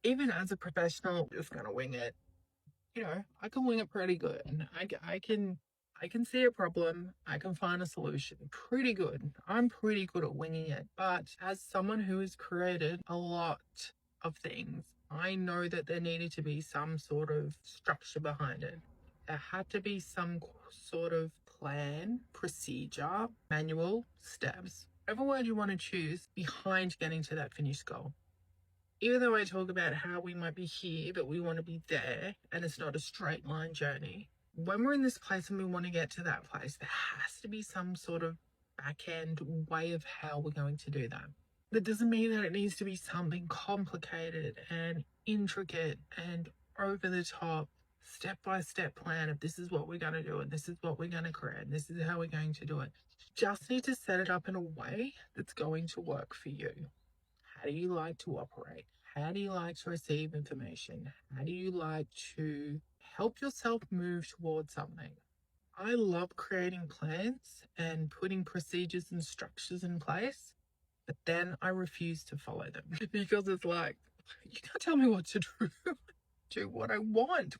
even as a professional, just gonna wing it. You know, I can wing it pretty good. I can see a problem. I can find a solution pretty good. I'm pretty good at winging it. But as someone who has created a lot of things, I know that there needed to be some sort of structure behind it. There had to be some sort of plan, procedure, manual, steps, whatever word you want to choose, behind getting to that finished goal. Even though I talk about how we might be here, but we want to be there, and it's not a straight line journey, when we're in this place and we want to get to that place, there has to be some sort of back end way of how we're going to do that. That doesn't mean that it needs to be something complicated and intricate and over the top, step-by-step plan of this is what we're going to do and this is what we're going to create and this is how we're going to do it. Just need to set it up in a way that's going to work for you. How do you like to operate? How do you like to receive information? How do you like to help yourself move towards something? I love creating plans and putting procedures and structures in place, but then I refuse to follow them because it's like, you can't tell me what to do. Do what I want.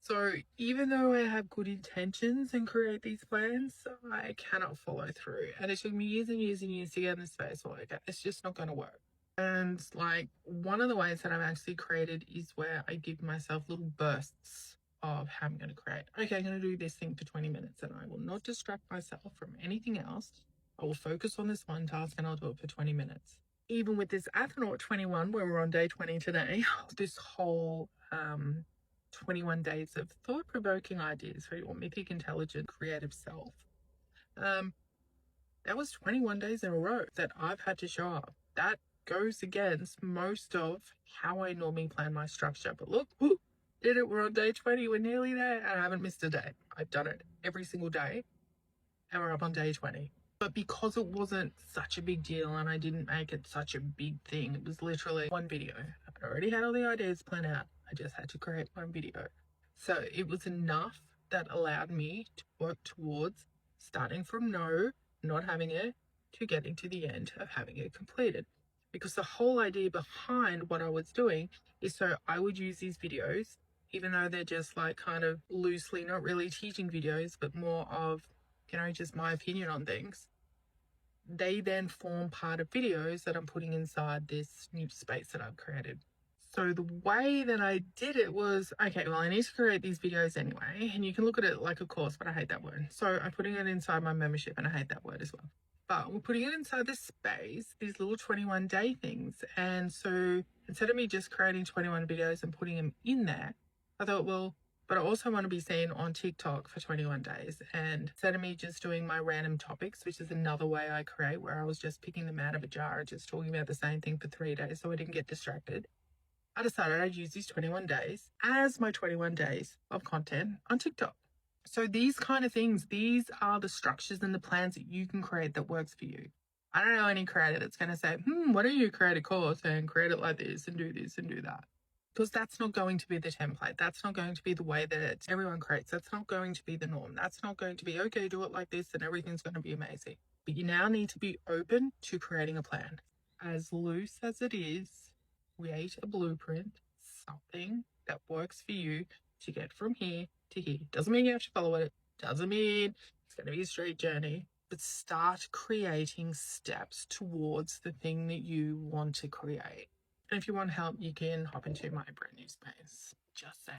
So even though I have good intentions and create these plans, I cannot follow through. And it took me years and years and years to get in this space where it's just not going to work. And like one of the ways that I've actually created is where I give myself little bursts of how I'm going to create. Okay, I'm going to do this thing for 20 minutes and I will not distract myself from anything else. I will focus on this one task and I'll do it for 20 minutes. Even with this Athanaut 21, where we're on day 20 today, this whole 21 days of thought-provoking ideas for your mythic, intelligent, creative self. That was 21 days in a row that I've had to show up. That goes against most of how I normally plan my structure. But look, did it. We're on day 20. We're nearly there. And I haven't missed a day. I've done it every single day. And we're up on day 20. But because it wasn't such a big deal and I didn't make it such a big thing, it was literally one video. I already had all the ideas planned out. I just had to create one video. So it was enough that allowed me to work towards starting from no, not having it, to getting to the end of having it completed. Because the whole idea behind what I was doing is so I would use these videos, even though they're just like kind of loosely, not really teaching videos, but more of, you know, just my opinion on things. They then form part of videos that I'm putting inside this new space that I've created. So the way that I did it was, okay, well, I need to create these videos anyway, and you can look at it like a course, but I hate that word. So I'm putting it inside my membership, and I hate that word as well. But we're putting it inside this space, these little 21-day things. And so instead of me just creating 21 videos and putting them in there, I thought, well, but I also want to be seen on TikTok for 21 days. And instead of me just doing my random topics, which is another way I create, where I was just picking them out of a jar, just talking about the same thing for 3 days so I didn't get distracted, I decided I'd use these 21 days as my 21 days of content on TikTok. So these kind of things, these are the structures and the plans that you can create that works for you. I don't know any creator that's going to say, why don't you create a course and create it like this and do that? Because that's not going to be the template. That's not going to be the way that everyone creates. That's not going to be the norm. That's not going to be, okay, do it like this and everything's going to be amazing. But you now need to be open to creating a plan. As loose as it is, create a blueprint, something that works for you to get from here to here. Doesn't mean you have to follow it. Doesn't mean it's going to be a straight journey. But start creating steps towards the thing that you want to create. And if you want help, you can hop into my brand new space. Just saying.